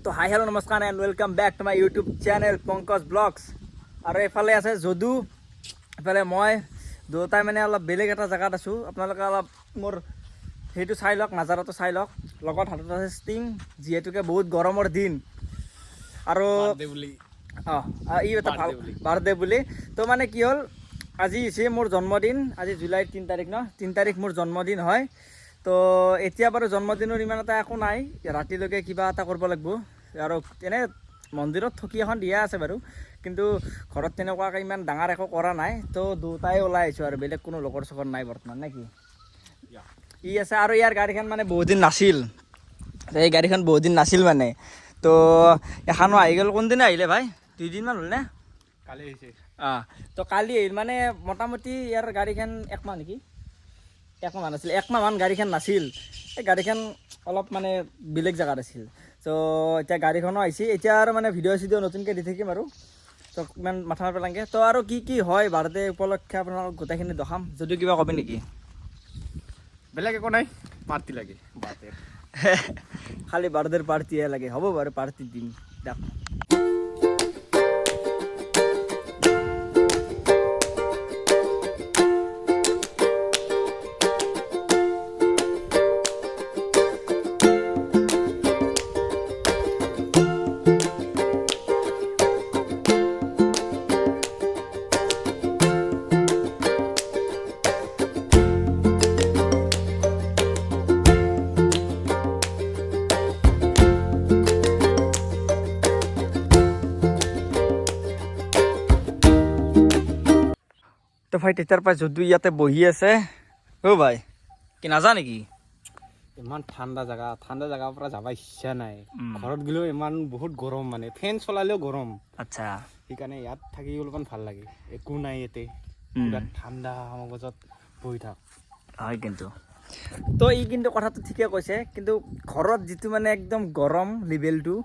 তো hi hello' নমস্কাৰ and welcome back to my YouTube channel Pankaj blogs. আৰু এইফালে আছে যদু, এইফালে মই দুয়োটাই মানে অলপ বেলেগ এটা জেগাত আছোঁ। আপোনালোকে অলপ মোৰ সেইটো চাই লওক, নাজাৰাটো চাই লওক। লগত হাতত আছে ষ্টিং, যিহেতুকে বহুত গৰমৰ দিন আৰু ই এটা ভাল বাৰ্থডে বুলি। তো মানে কি হ'ল, আজি হৈছে মোৰ জন্মদিন। আজি জুলাইৰ 3 তাৰিখ ন, 3 তাৰিখ মোৰ জন্মদিন হয়। তো এতিয়া বাৰু জন্মদিনৰ ইমান এটা একো নাই, ৰাতিলৈকে কিবা এটা কৰিব লাগিব। আৰু এনে মন্দিৰত থকি এখন দিয়া আছে বাৰু, কিন্তু ঘৰত তেনেকুৱাকৈ ইমান ডাঙৰ একো কৰা নাই। তো দুটাই ওলাই আহিছোঁ আৰু বেলেগ কোনো লগৰ চগৰ নাই বৰ্তমান, নে কি? ই আছে আৰু ইয়াৰ গাড়ীখন মানে বহুত দিন নাছিল, এই গাড়ীখন বহুত দিন নাছিল মানে। তো এখনো আহি গ'ল। কোনদিনা আহিলে ভাই? 2 দিনমান হ'ল নে? কালি আহিছে। তো কালি আহিল মানে মোটামুটি ইয়াৰ গাড়ীখন একমাহ নেকি, একমাহ নাছিল, একমাহমান গাড়ীখন নাছিল। এই গাড়ীখন অলপ মানে বেলেগ জেগাত আছিল। তো এতিয়া গাড়ীখনো আহিছে। এতিয়া আৰু মানে ভিডিঅ' চিডিঅ' নতুনকৈ দি থাকিম আৰু। তো ইমান মাথা মাৰিব নালাগে। তো আৰু কি হয় বাৰ্থডে উপলক্ষে আপোনালোকক গোটেইখিনি দেখাম। যদিও কিবা ক'বি নেকি? বেলেগ একো নাই, পাৰ্টি লাগে বাৰ্থডে। খালি বাৰ্থডেৰ পাৰ্টিহে লাগে। হ'ব বাৰু, পাৰ্টি দিম দিয়ক। তো ভাই তেতিয়াৰ পৰা যদু ইয়াতে বহি আছে। অ' ভাই কি নাযা নেকি? ইমান ঠাণ্ডা জেগাৰ পৰা যাব ইচ্ছা নাই। ঘৰত গ'লেও ইমান বহুত গৰম, মানে ফেন চলালেও গৰম। আচ্ছা, সেইকাৰণে ইয়াত থাকি অলপমান ভাল লাগে। একো নাই ইয়াতে, পুৰা ঠাণ্ডা মগজত বহি থাক। হয় কিন্তু। তো ই কিন্তু কথাটো ঠিকে কৈছে, কিন্তু ঘৰত যিটো মানে একদম গৰম লেভেলটো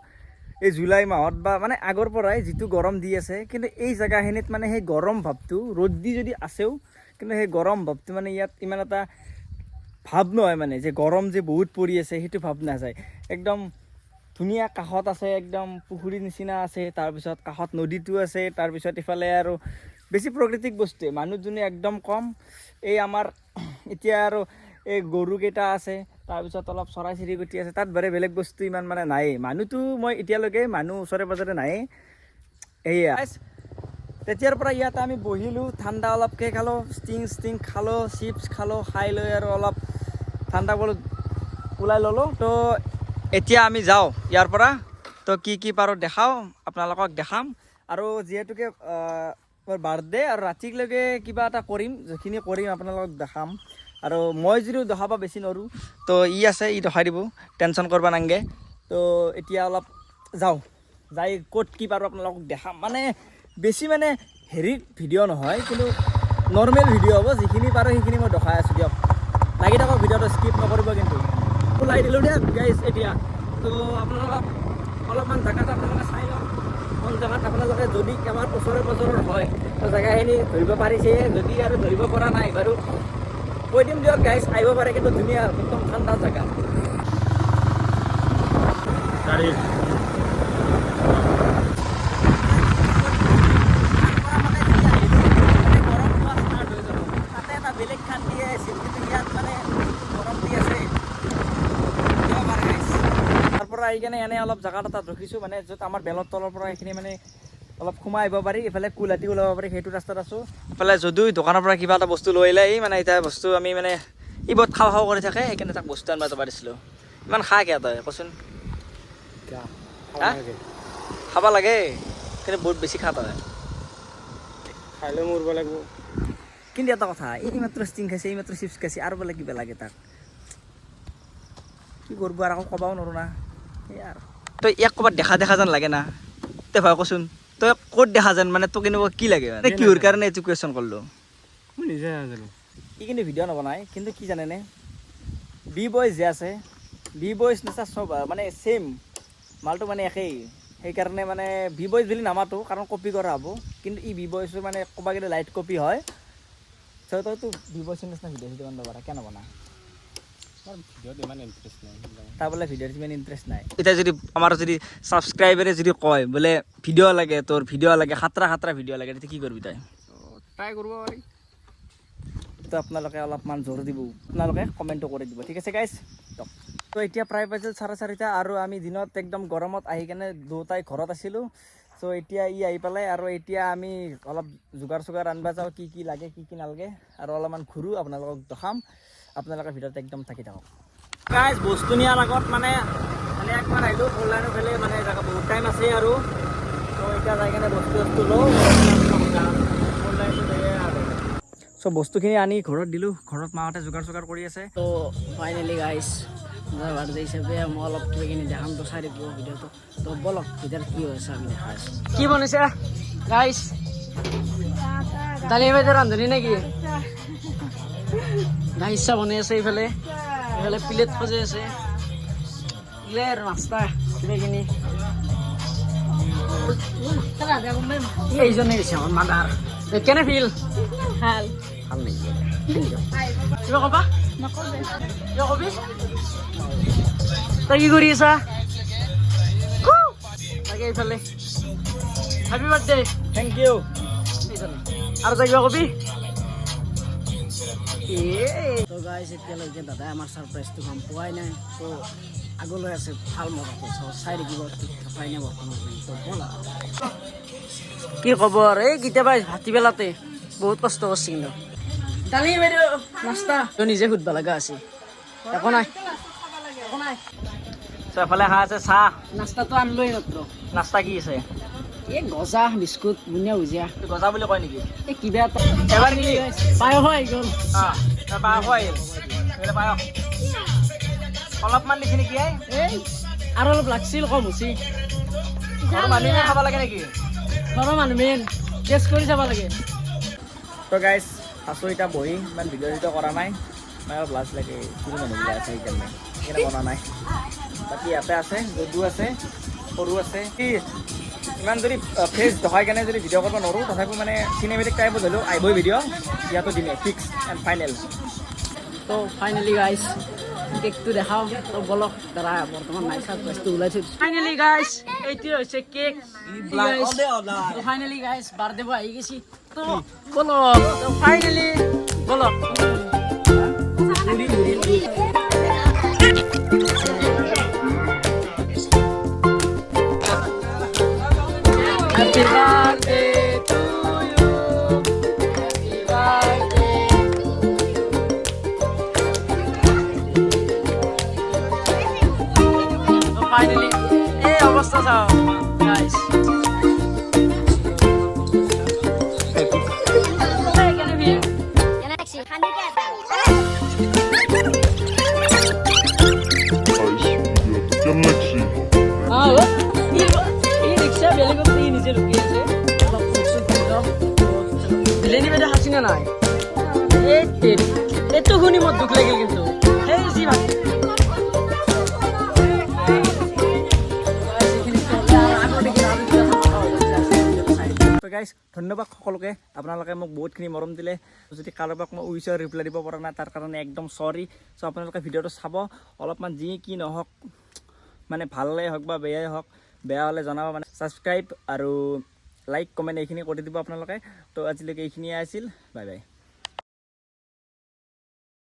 এই জুলাই মাহত বা মানে আগৰ পৰাই যিটো গৰম দি আছে, কিন্তু এই জেগাখিনিত মানে সেই গৰম ভাৱটো ৰ'দ দি যদি আছেও, কিন্তু সেই গৰম ভাৱটো মানে ইয়াত ইমান এটা ভাৱ নহয়, মানে যে গৰম যে বহুত পৰি আছে সেইটো ভাৱ নাযায়। একদম ধুনীয়া কাষত আছে, একদম পুখুৰীৰ নিচিনা আছে, তাৰপিছত কাষত নদীটো আছে, তাৰপিছত ইফালে আৰু বেছি প্ৰাকৃতিক বস্তুৱে, মানুহজনী একদম কম। এই আমাৰ এতিয়া আৰু এই গৰুকেইটা আছে, তাৰপিছত অলপ চৰাই চিৰিকটি আছে, তাত bare বেলেগ বস্তু ইমান মানে নায়েই। মানুহটো মই এতিয়ালৈকে মানুহ ওচৰে পাঁজৰে নায়েই। এয়া তেতিয়াৰ পৰা ইয়াতে আমি বহিলোঁ, ঠাণ্ডা অলপকৈ খালোঁ, ষ্টিং খালোঁ, চিপছ খালোঁ, খাই লৈ আৰু অলপ ঠাণ্ডা বলত ওলাই ল'লোঁ। তো এতিয়া আমি যাওঁ ইয়াৰ পৰা। তো কি পাৰোঁ দেখাওঁ, আপোনালোকক দেখাম। আৰু যিহেতুকে মোৰ বাৰ্থডে আৰু ৰাতিলৈকে কিবা এটা কৰিম, যিখিনি কৰিম আপোনালোকক দেখাম। আৰু মই যদিও দেখাব বেছি নোৱাৰোঁ, তো ই আছে, ই দেখাই দিব, টেনশ্যন কৰিব নালাগে। তো এতিয়া অলপ যাওঁ, যাই ক'ত কি পাৰোঁ আপোনালোকক দেখাম। মানে বেছি মানে হেৰিত ভিডিঅ' নহয়, কিন্তু নৰ্মেল ভিডিঅ' হ'ব। যিখিনি পাৰোঁ সেইখিনি মই দেখাই আছোঁ দিয়ক। লাগি থাকক, ভিডিঅ'টো স্কিপ নকৰিব কিন্তু। ওলাই দিলোঁ দিয়ক গাইজ এতিয়া। তো আপোনালোকক অলপমান জেগাত আপোনালোকে চাই লওক, কোন জেগাত আপোনালোকে যদি আমাৰ ওচৰে পাঁজৰৰ হয় তো জেগাখিনি ধৰিব পাৰিছে। যদি আৰু ধৰিব পৰা নাই বাৰু কৈ দিম দিয়ক গাইজ, আহিব পাৰে। কিন্তু ধুনীয়া একদম ঠাণ্ডা জেগা। বেলেগ খান দিয়ে আছিল, কিন্তু ইয়াত মানে গৰম দি আছে। তাৰ পৰা আহি কেনে এনে অলপ জেগাত এটাত ৰখিছোঁ, মানে য'ত আমাৰ বেলৰ তলৰ পৰা এইখিনি মানে অলপ সোমাই আহিব পাৰি। এইফালে কুলাটি ওলাব পাৰি, সেইটো ৰাস্তাত আছোঁ। এইফালে যদিও দোকানৰ পৰা কিবা এটা বস্তু লৈ আহিলে, মানে এতিয়া বস্তু আমি মানে ই বহুত খাওঁ কৰি থাকে, সেইকাৰণে তাক বস্তু আনিব যাব দিছিলোঁ। ইমান খাই কিয় তই কচোন? খাব লাগে, কিন্তু বহুত বেছি খা তই। খাই লৈ মৰিব লাগিব। কিন্তু এটা কথা, এই মাত্ৰ ষ্টিং খাইছে, এই মাত্ৰ চিপছ খাইছে, আৰু বোলে কিবা লাগে তাক। কি কৰিব আৰু, আকৌ ক'বও নোৱাৰোঁ না। সেয়া আৰু তই ইয়াক ক'ৰবাত দেখা যেন লাগে না। তই ভাই কচোন, তই ক'ত দেখা যেন, মানে তোক কেনেকুৱা কি লাগে, মানে কিহৰ কাৰণে এইটো কুৱেশ্যন কৰিলোঁ মই নিজে নাজানো। ই কিন্তু ভিডিঅ' নবনাই, কিন্তু কি জানেনে, বি বইজ যে আছে, বি বইজ নিচিনা চব মানে ছেইম মালটো মানে একেই। সেইকাৰণে মানে বি বইজ বুলি নামাতো, কাৰণ কপি কৰা হ'ব। কিন্তু ই বি বইজটো মানে ক'ব গ'লে লাইট কপি হয়। তইতো বি বইজৰ নিচিনা ভিডিঅ' চিডিঅ' বনাব পাৰা, কিয় নবনা? মোৰ ভিডিঅ'ত ইমান ইণ্টাৰেষ্ট নাই তাৰ বোলে ভিডিঅ'ত ইমান ইণ্টাৰেষ্ট নাই এতিয়া যদি আমাৰ যদি ছাবস্ক্ৰাইবাৰে যদি কয় বোলে ভিডিঅ' লাগে তোৰ ভিডিঅ' লাগে খাতৰা ভিডিঅ' লাগে তেতিয়া কি কৰিবি তই ট্ৰাই কৰিব পাৰি তো আপোনালোকে অলপমান জোৰ দিব আপোনালোকে কমেণ্টটো কৰি দিব ঠিক আছে গাইজ তো এতিয়া প্ৰায় বাজিল 4:30 আৰু আমি দিনত একদম গৰমত আহি কেনে দুটাই ঘৰত আছিলোঁ চ' এতিয়া ই আহি পেলাই আৰু এতিয়া আমি অলপ যোগাৰ চোগাৰ আনিব যাওঁ কি লাগে কি নালাগে আৰু অলপমান ঘূৰোঁ আপোনালোকক দেখাম আপোনালোকে ভিডিঅ'ত একদম থাকি থাকক গাইজ বস্তু নিয়াৰ আগত মানে একবাৰ আহিলোঁ ফ'ৰ লাইনৰ ফালে মানে জেগা বহুত টাইম আছে আৰু তো এতিয়া যাই কেনে বস্তু লওঁ ফ'ৰ লাইনটো আৰু চ' বস্তুখিনি আনি ঘৰত দিলোঁ ঘৰত মাহঁতে যোগাৰ চোগাৰ কৰি আছে তো ফাইনেলি গাইছ মই বাৰ্থডে হিচাপে মই অলপ কিবা কিনি দেখাম তো চাই দিব ভিডিঅ'টো তো বলক ভিতৰত কি হৈছে আমি দেখা আছোঁ কি বনাইছে গাইছ দালি বাইদেউ ৰান্ধনি নেকি গাইছা বনাই আছে এইফালে প্লেট সজাই আছে প্লেট নাস্তা কিবা কিনি এইজনে দিছে আমার মাদার কেনে ফিল ভাল ভাল নেই কিবা কবা কিবা কবি তই কি কৰি আছা তাকে এইফালে হেপী বাৰ্থডে থেংক ইউ আৰু তই কিবা কবি তো গাইজ এতিয়ালৈকে দাদাই আমাৰ ছাৰপ্ৰাইজটো গম পোৱাই নাই তো আগলৈ আছে ভাল মজাটো চাই থাকিব থকাই নাই বৰ্তমান তো ব'লা কি খবৰ এই কেতিয়াবা ভাটিবেলাতে বহুত কষ্ট কৰিছে কিন্তু দালি বাইদেউ নাস্তা তই নিজে সুধিব লগা আছে একো নাই এফালে খা আছে চাহ নাস্তাটো আনলোই মাত্ৰ নাস্তা কি আছে এই গজা বিস্কুট বুনিয়া ভুজিয়া গজা বুলি কয় নেকি এই কিবা এটা এবাৰ কি পায়স আহি গ'ল পায়স আহিল পায়স অলপমান লিখি নেকি এই আৰু অলপ লাগছিল কম হৈছে মানুহে খাব লাগে নেকি ঘৰৰ মানুহ মেইন টেষ্ট কৰি চাব লাগে তো গাইজ আছোঁ এতিয়া বহি ইমান ভিডিঅ' কৰা নাই মানে অলপ লাজ লাগে সৰু মানুহবিলাক আছে সেইকাৰণে কৰা নাই বাকী ইয়াতে আছে যদু আছে সৰু আছে কি ইমান যদি ফেচ দেখাই কেনে যদি ভিডিঅ' কৰিব নোৱাৰোঁ তথাপিও মানে চিনেমেটিক টাইপত হ'লেও আহিবই ভিডিঅ' ইয়াতো দিমে ফিক্স এণ্ড ফাইনেল তো ফাইনেলি গাইছ কেকটো দেখাওঁ তো বলক দাদা বৰ্তমান নাই ছাৰপ্ৰাইজটো ওলাই থৈ ফাইনেলি গাইছ এইটোৱে হৈছে কেক ফাইনেলি গাইছ বাৰ্থডে বয় আহি গৈছে তো বলক তো ফাইনেলি বলক Happy birthday to you. Happy birthday. So finally, অবস্থা চাও guys. Can you hear? নাই এইটো শুনি মোৰ দুখ লাগিল কিন্তু সেই যি গাইজ ধন্যবাদ সকলোকে আপোনালোকে মোক বহুতখিনি মৰম দিলে যদি কাৰোবাক মই উইচৰ ৰিপ্লাই দিব পৰা নাই তাৰ কাৰণে একদম চৰি চ' আপোনালোকে ভিডিঅ'টো চাব অলপমান যি কি নহওক মানে ভালেই হওক বা বেয়াই হওক বেয়া হ'লে জনাব মানে ছাবস্ক্ৰাইব আৰু লাইক কমেণ্ট এইখিনি কৰি দিব আপোনালোকে তো আজিলৈকে এইখিনিয়ে আছিল বাই বাই